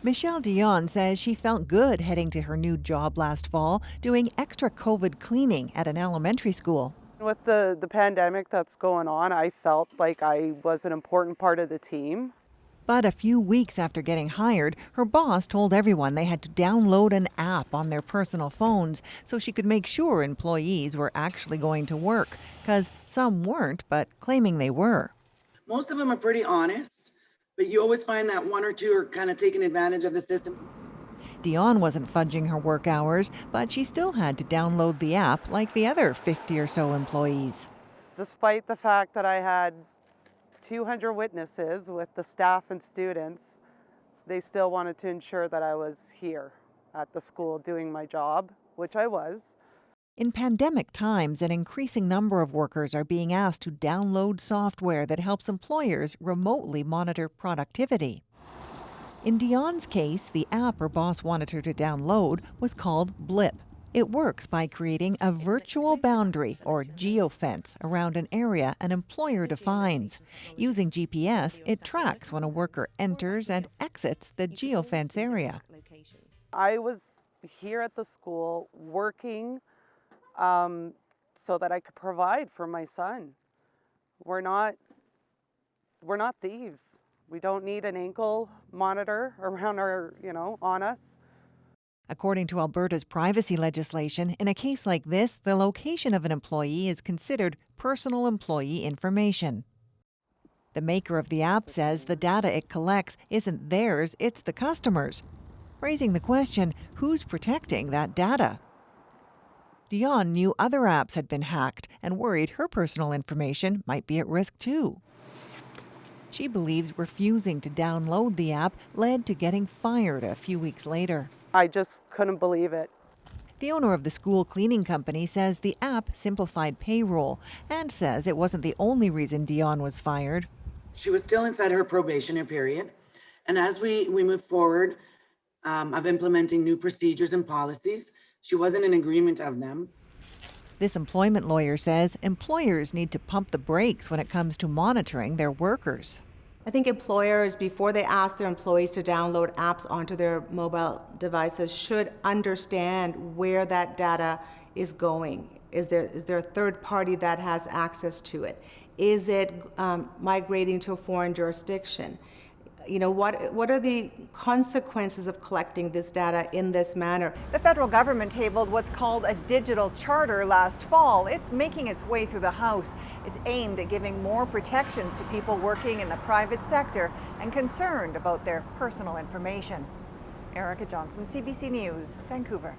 Michelle Dion says she felt good heading to her new job last fall, doing extra COVID cleaning at an elementary school. With the pandemic that's going on, I felt like I was an important part of the team. But a few weeks after getting hired, her boss told everyone they had to download an app on their personal phones so she could make sure employees were actually going to work, because some weren't, but claiming they were. Most of them are pretty honest, but you always find that one or two are kind of taking advantage of the system. Dion wasn't fudging her work hours, but she still had to download the app like the other 50 or so employees. Despite the fact that I had 200 witnesses with the staff and students, they still wanted to ensure that I was here at the school doing my job, which I was. In pandemic times, an increasing number of workers are being asked to download software that helps employers remottly monitor productivity. In Dion's case, the app her boss wanted her to download was called Blip. It works by creating a virtual boundary or geofence around an area an employer defines. Using GPS, it tracks when a worker enters and exits the geofence area. I was here at the school working so that I could provide for my son. We're not thieves. We don't need an ankle monitor around our, on us. According to Alberta's privacy legislation, in a case like this, the location of an employee is considered personal employee information. The maker of the app says the data it collects isn't theirs, it's the customer's, raising the question, who's protecting that data? Dion knew other apps had been hacked and worried her personal information might be at risk too. She believes refusing to download the app led to getting fired a few weeks later. I just couldn't believe it. The owner of the school cleaning company says the app simplified payroll and says it wasn't the only reason Dion was fired. She was still inside her probationary period. And as we move forward of implementing new procedures and policies, she wasn't in agreement of them. This employment lawyer says employers need to pump the brakes when it comes to monitoring their workers. I think employers, before they ask their employees to download apps onto their mobile devices, should understand where that data is going. Is there a third party that has access to it? Is it migrating to a foreign jurisdiction? What are the consequences of collecting this data in this manner? The federal government tabled what's called a digital charter last fall. It's making its way through the House. It's aimed at giving more protections to people working in the private sector and concerned about their personal information. Erica Johnson, CBC News, Vancouver.